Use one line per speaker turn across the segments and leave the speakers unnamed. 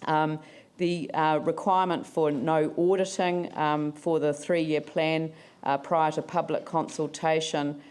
The requirement for no auditing for the 3-year plan prior to public consultation,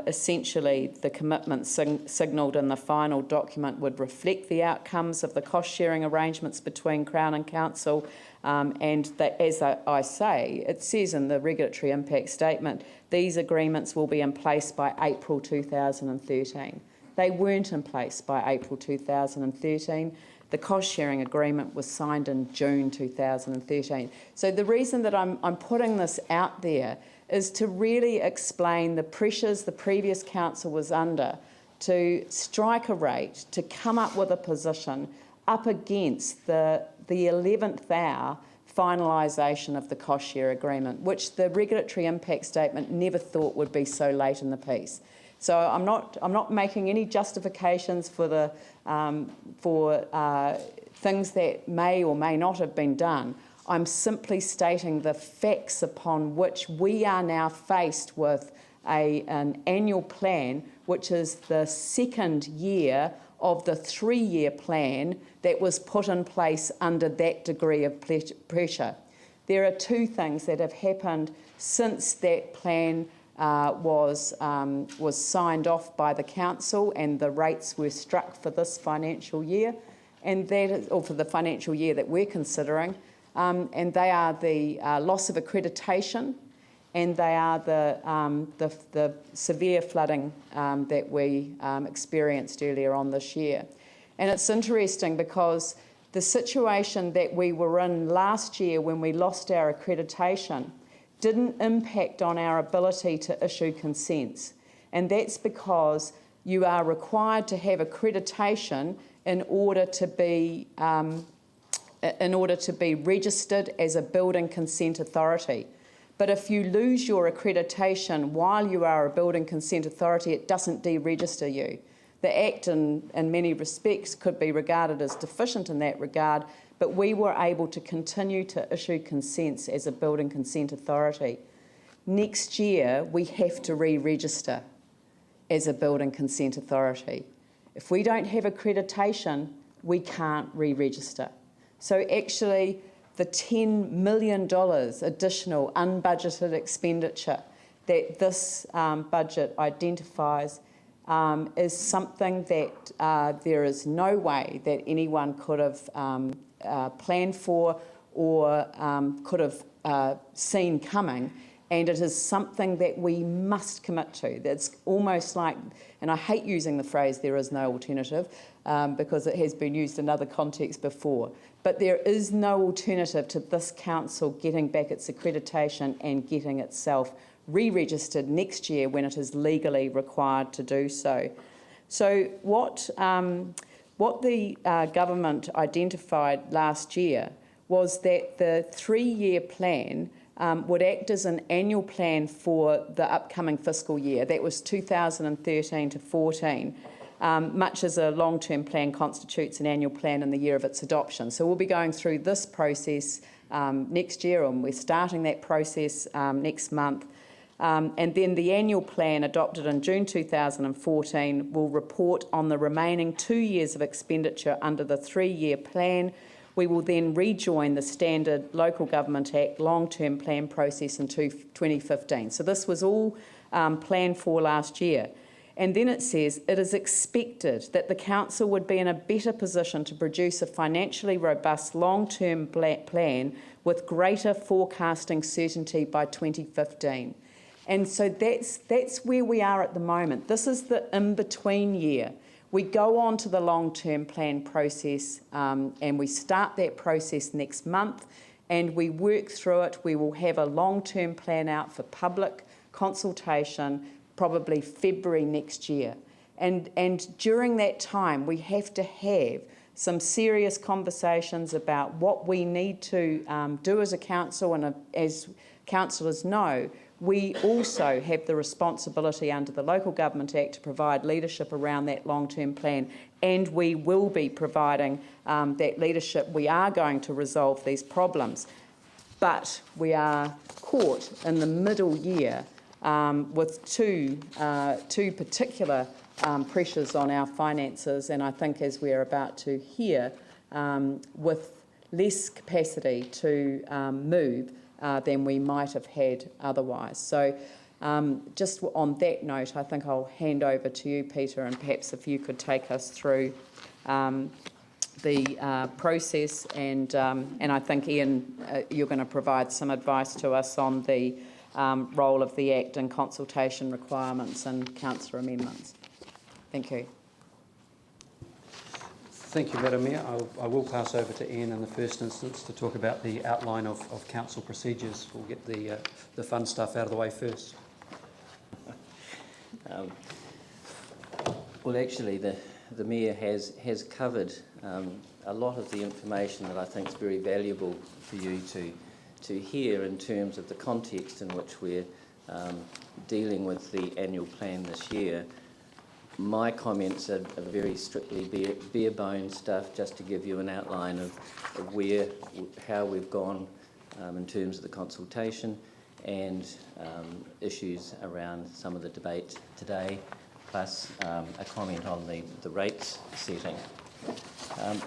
essentially the commitment signalled in the final document would reflect the outcomes of the cost-sharing arrangements between Crown and Council, and that, as I say, it says in the regulatory impact statement, these agreements will be in place by April 2013. They weren't in place by April 2013. The cost-sharing agreement was signed in June 2013. So the reason that I'm putting this out there is to really explain the pressures the previous council was under to strike a rate, to come up with a position up against the 11th hour finalisation of the cost-share agreement, which the regulatory impact statement never thought would be so late in the piece. So I'm not making any justifications for the things that may or may not have been done. I'm simply stating the facts upon which we are now faced with an annual plan, which is the second year of the 3-year plan that was put in place under that degree of pressure. There are 2 things that have happened since that plan was signed off by the council and the rates were struck for this financial year, and that is, or for the financial year that we're considering, and they are the loss of accreditation, and they are the severe flooding that we experienced earlier on this year. And it's interesting because the situation that we were in last year when we lost our accreditation didn't impact on our ability to issue consents. And that's because you are required to have accreditation in order to be registered as a building consent authority. But if you lose your accreditation while you are a building consent authority, it doesn't deregister you. The Act, in many respects, could be regarded as deficient in that regard, but we were able to continue to issue consents as a building consent authority. Next year, we have to re-register as a building consent authority. If we don't have accreditation, we can't re-register. So actually, the $10 million additional unbudgeted expenditure that this budget identifies is something that there is no way that anyone could have planned for or could have seen coming, and it is something that we must commit to. That's almost like, and I hate using the phrase "there is no alternative" because it has been used in other contexts before, but there is no alternative to this council getting back its accreditation and getting itself re-registered next year when it is legally required to do so. So what the government identified last year was that the 3-year plan would act as an annual plan for the upcoming fiscal year. That was 2013 to 14, much as a long-term plan constitutes an annual plan in the year of its adoption. So we'll be going through this process next year, and we're starting that process next month. And then the annual plan adopted in June 2014 will report on the remaining 2 years of expenditure under the 3-year plan. We will then rejoin the standard Local Government Act long-term plan process in 2015. So this was all planned for last year. And then it says, it is expected that the council would be in a better position to produce a financially robust long-term plan with greater forecasting certainty by 2015. And so that's where we are at the moment. This is the in-between year. We go on to the long-term plan process and we start that process next month and we work through it. We will have a long-term plan out for public consultation probably February next year. And during that time, we have to have some serious conversations about what we need to do as a council, and as councillors know, we also have the responsibility under the Local Government Act to provide leadership around that long-term plan, and we will be providing that leadership. We are going to resolve these problems, but we are caught in the middle year with two particular pressures on our finances, and I think, as we're about to hear, with less capacity to move than we might have had otherwise. So just on that note, I think I'll hand over to you, Peter, and perhaps if you could take us through the process, and I think, Ian, you're going to provide some advice to us on the role of the Act in consultation requirements and councillor amendments. Thank you.
Thank you, Madam Mayor. I will pass over to Ian in the first instance to talk about the outline of council procedures. We'll get the fun stuff out of the way first.
Well, actually, the Mayor has covered a lot of the information that I think is very valuable for you to hear in terms of the context in which we're dealing with the annual plan this year. My comments are very strictly bare bones stuff, just to give you an outline of how we've gone in terms of the consultation and issues around some of the debate today, plus a comment on the rates setting.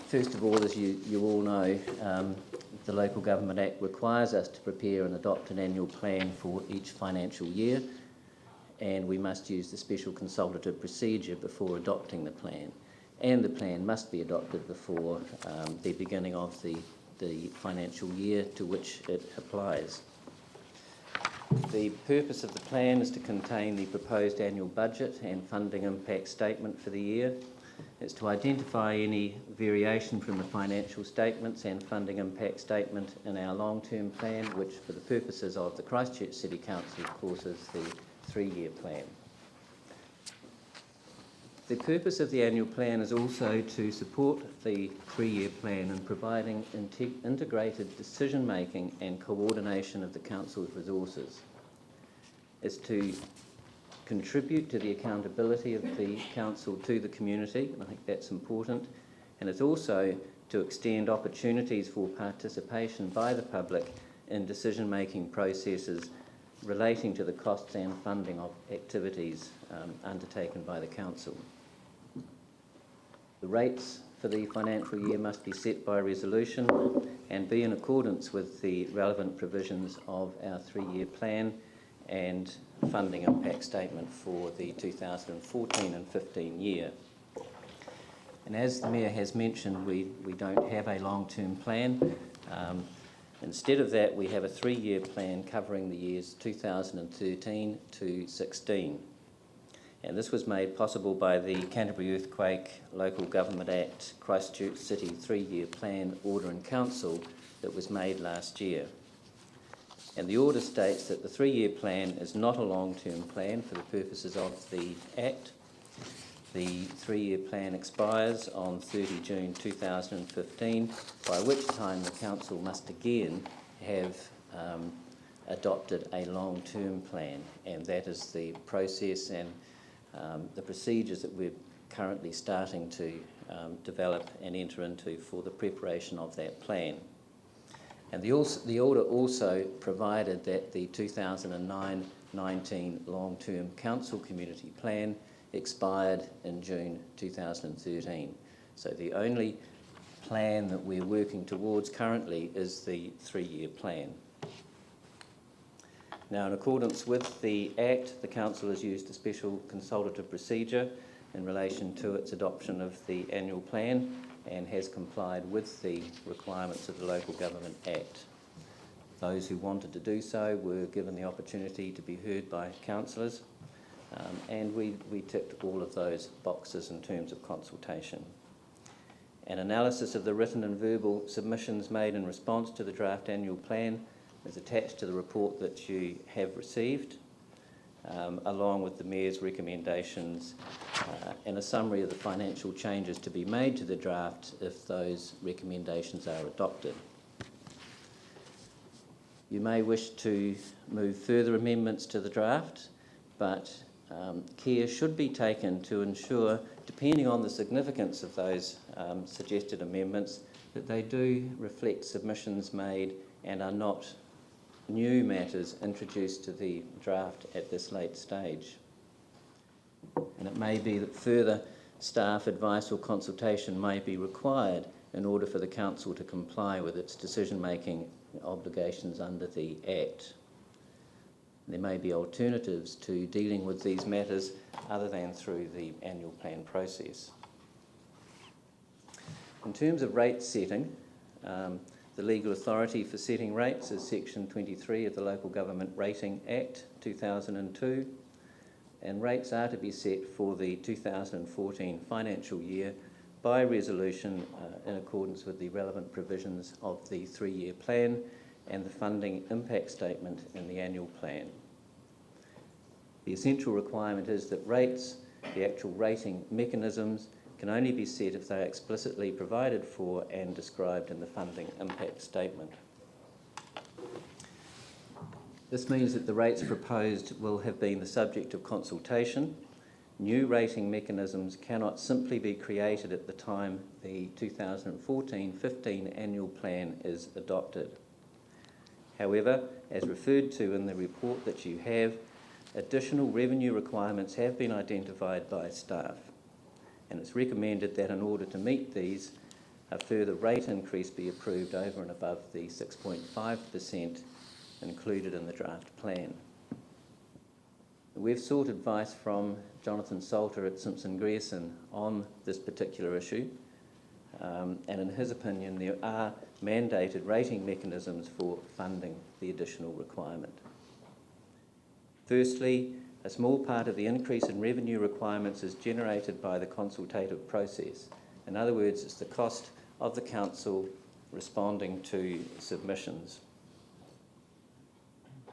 First of all, as you all know, the Local Government Act requires us to prepare and adopt an annual plan for each financial year, and we must use the special consultative procedure before adopting the plan, and the plan must be adopted before the beginning of the financial year to which it applies. The purpose of the plan is to contain the proposed annual budget and funding impact statement for the year. It's to identify any variation from the financial statements and funding impact statement in our long-term plan, which for the purposes of the Christchurch City Council, of course, is the 3-year plan. The purpose of the annual plan is also to support the 3-year plan in providing integrated decision-making and coordination of the Council's resources. It's to contribute to the accountability of the Council to the community, and I think that's important, and it's also to extend opportunities for participation by the public in decision-making processes relating to the costs and funding of activities undertaken by the Council. The rates for the financial year must be set by resolution and be in accordance with the relevant provisions of our 3-year plan and funding impact statement for the 2014 and 15 year. And as the Mayor has mentioned, we don't have a long-term plan. Instead of that, we have a 3-year plan covering the years 2013 to 16. And this was made possible by the Canterbury Earthquake Local Government Act Christchurch City 3-year plan order in council that was made last year. And the order states that the 3-year plan is not a long-term plan for the purposes of the Act. The 3-year plan expires on 30 June 2015, by which time the Council must again have adopted a long-term plan, and that is the process and the procedures that we're currently starting to develop and enter into for the preparation of that plan. And the order also provided that the 2009-19 long-term council community plan expired in June 2013. So the only plan that we're working towards currently is the 3-year plan. Now, in accordance with the Act, the Council has used a special consultative procedure in relation to its adoption of the annual plan and has complied with the requirements of the Local Government Act. Those who wanted to do so were given the opportunity to be heard by councillors, and we ticked all of those boxes in terms of consultation. An analysis of the written and verbal submissions made in response to the draft annual plan is attached to the report that you have received, along with the Mayor's recommendations and a summary of the financial changes to be made to the draft if those recommendations are adopted. You may wish to move further amendments to the draft, but care should be taken to ensure, depending on the significance of those suggested amendments, that they do reflect submissions made and are not new matters introduced to the draft at this late stage. And it may be that further staff advice or consultation may be required in order for the council to comply with its decision-making obligations under the Act. There may be alternatives to dealing with these matters other than through the annual plan process. In terms of rate setting, the legal authority for setting rates is Section 23 of the Local Government Rating Act 2002, and rates are to be set for the 2014 financial year by resolution in accordance with the relevant provisions of the 3-year plan and the funding impact statement in the annual plan. The essential requirement is that rates, the actual rating mechanisms, can only be set if they are explicitly provided for and described in the funding impact statement. This means that the rates proposed will have been the subject of consultation. New rating mechanisms cannot simply be created at the time the 2014-15 annual plan is adopted. However, as referred to in the report that you have, additional revenue requirements have been identified by staff, and it's recommended that in order to meet these, a further rate increase be approved over and above the 6.5% included in the draft plan. We've sought advice from Jonathan Salter at Simpson Grierson on this particular issue, and in his opinion there are mandated rating mechanisms for funding the additional requirement. Firstly, a small part of the increase in revenue requirements is generated by the consultative process. In other words, it's the cost of the council responding to submissions.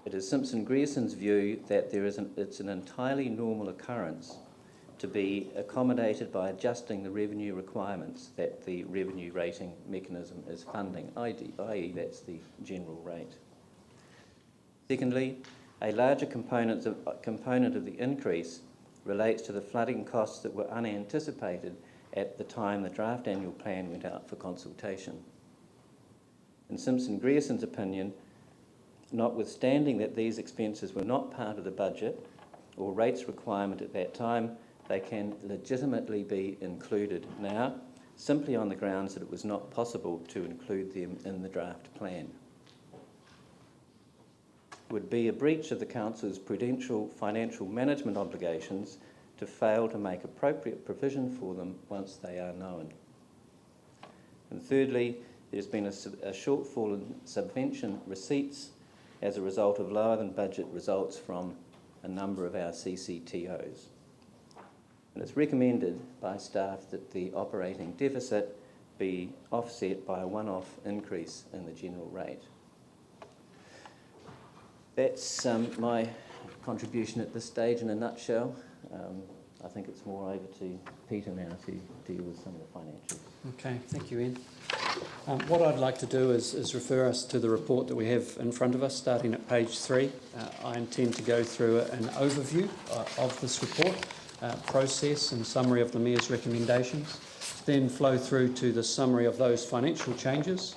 It is Simpson Grierson's view that it's an entirely normal occurrence to be accommodated by adjusting the revenue requirements that the revenue rating mechanism is funding, i.e. that's the general rate. Secondly, a larger component of the increase relates to the flooding costs that were unanticipated at the time the draft annual plan went out for consultation. In Simpson Grierson's opinion, notwithstanding that these expenses were not part of the budget or rates requirement at that time, they can legitimately be included now, simply on the grounds that it was not possible to include them in the draft plan. It would be a breach of the Council's prudential financial management obligations to fail to make appropriate provision for them once they are known. And thirdly, there's been a shortfall in subvention receipts as a result of lower than budget results from a number of our CCTOs. And it's recommended by staff that the operating deficit be offset by a one-off increase in the general rate. That's my contribution at this stage in a nutshell. I think it's more over to Peter now to deal with some of the financials.
Okay, thank you, Ian. What I'd like to do is refer us to the report that we have in front of us, starting at page 3. I intend to go through an overview of this report, process and summary of the Mayor's recommendations, then flow through to the summary of those financial changes,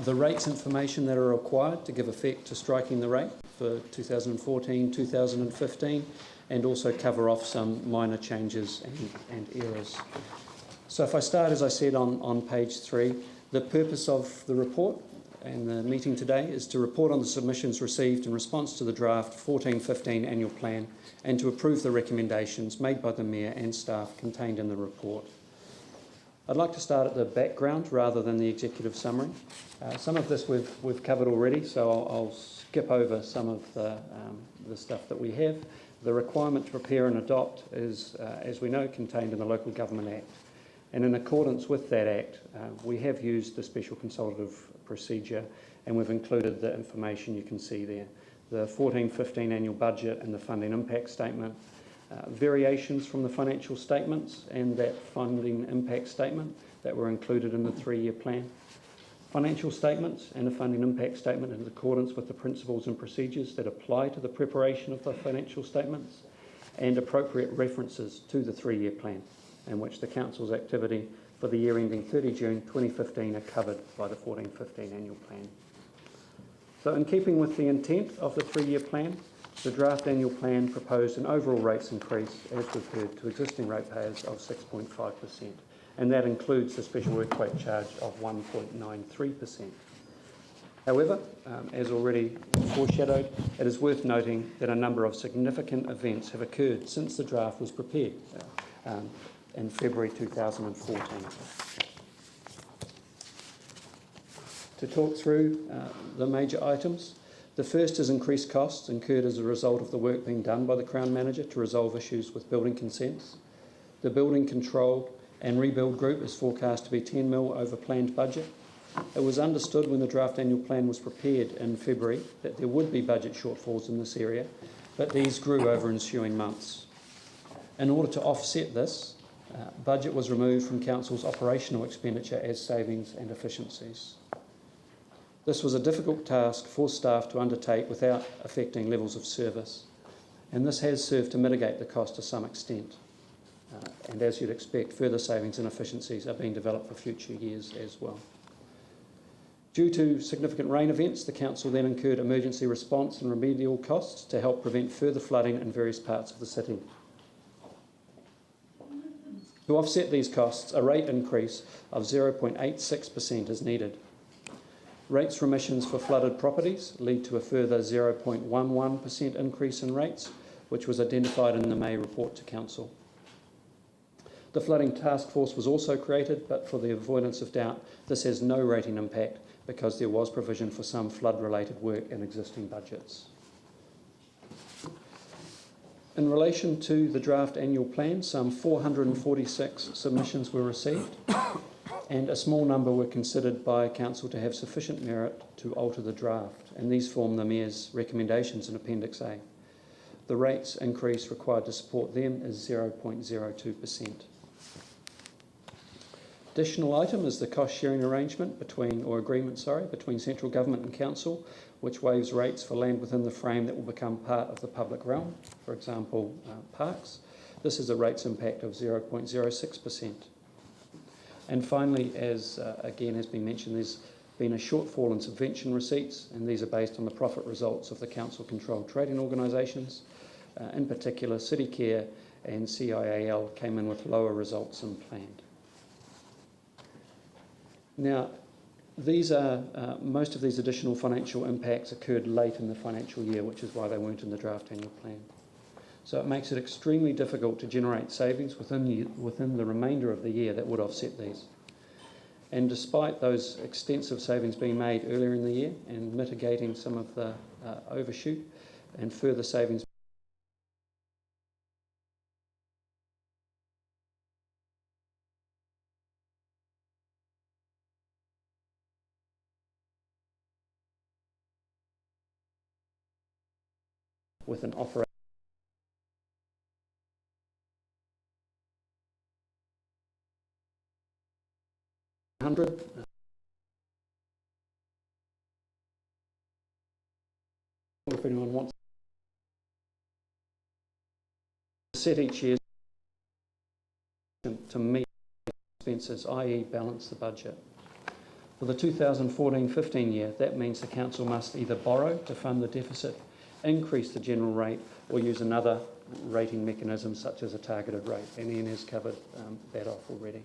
the rates information that are required to give effect to striking the rate for 2014-2015, and also cover off some minor changes and errors. So if I start, as I said, on page 3, the purpose of the report and the meeting today is to report on the submissions received in response to the draft 14-15 annual plan and to approve the recommendations made by the Mayor and staff contained in the report. I'd like to start at the background rather than the executive summary. Some of this we've covered already, so I'll skip over some of the stuff that we have. The requirement to prepare and adopt is, as we know, contained in the Local Government Act. And in accordance with that Act, we have used the special consultative procedure, and we've included the information you can see there. The 14-15 annual budget and the funding impact statement, variations from the financial statements and that funding impact statement that were included in the 3-year plan. Financial statements and the funding impact statement in accordance with the principles and procedures that apply to the preparation of the financial statements, and appropriate references to the 3-year plan, in which the Council's activity for the year ending 30 June 2015 are covered by the 14-15 annual plan. So in keeping with the intent of the 3-year plan, the draft annual plan proposed an overall rates increase, as we've heard, to existing ratepayers of 6.5%. and that includes the special earthquake charge of 1.93%. However, as already foreshadowed, it is worth noting that a number of significant events have occurred since the draft was prepared in February 2014. To talk through the major items, the first is increased costs incurred as a result of the work being done by the Crown Manager to resolve issues with building consents. The Building Control and Rebuild Group is forecast to be 10 mil over planned budget. It was understood when the draft annual plan was prepared in February that there would be budget shortfalls in this area, but these grew over ensuing months. In order to offset this, budget was removed from Council's operational expenditure as savings and efficiencies. This was a difficult task for staff to undertake without affecting levels of service, and this has served to mitigate the cost to some extent. And as you'd expect, further savings and efficiencies are being developed for future years as well. Due to significant rain events, the Council then incurred emergency response and remedial costs to help prevent further flooding in various parts of the city. To offset these costs, a rate increase of 0.86% is needed. Rates remissions for flooded properties lead to a further 0.11% increase in rates, which was identified in the May report to Council. The Flooding Task Force was also created, but for the avoidance of doubt, this has no rating impact because there was provision for some flood-related work in existing budgets. In relation to the draft annual plan, some 446 submissions were received, and a small number were considered by Council to have sufficient merit to alter the draft, and these form the Mayor's recommendations in Appendix A. The rates increase required to support them is 0.02%. Additional item is the cost-sharing arrangement between Central Government and Council, which waives rates for land within the frame that will become part of the public realm, for example, parks. This is a rates impact of 0.06%. And finally, as again has been mentioned, there's been a shortfall in subvention receipts, and these are based on the profit results of the council-controlled trading organisations. In particular, City Care and CIAL came in with lower results than planned. Now, these are most of these additional financial impacts occurred late in the financial year, which is why they weren't in the draft annual plan. So it makes it extremely difficult to generate savings within the remainder of the year that would offset these. And despite those extensive savings being made earlier in the year and mitigating some of the overshoot and further savings with an operating if anyone wants to set each year to meet expenses, i.e. balance the budget. For the 2014-15 year, that means the Council must either borrow to fund the deficit, increase the general rate, or use another rating mechanism such as a targeted rate, and Ian has covered that off already.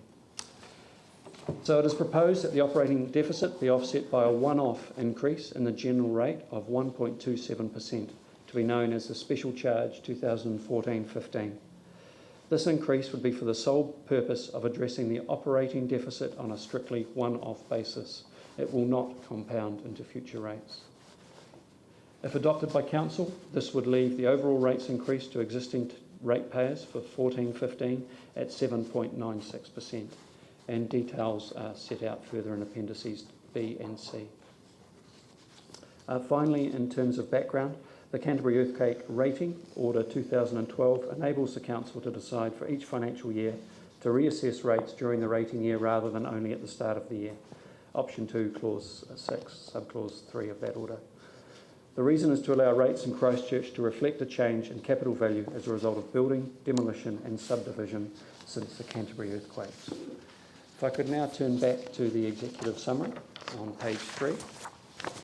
So it is proposed that the operating deficit be offset by a one-off increase in the general rate of 1.27%, to be known as the Special Charge 2014-15. This increase would be for the sole purpose of addressing the operating deficit on a strictly one-off basis. It will not compound into future rates. If adopted by Council, this would leave the overall rates increase to existing ratepayers for 14-15 at 7.96%, and details are set out further in Appendices B and C. Finally, in terms of background, the Canterbury Earthquake Rating Order 2012 enables the Council to decide for each financial year to reassess rates during the rating year rather than only at the start of the year. Option 2, Clause 6, Subclause 3 of that order. The reason is to allow rates in Christchurch to reflect a change in capital value as a result of building, demolition and subdivision since the Canterbury earthquakes. If I could now turn back to the executive summary on page 3.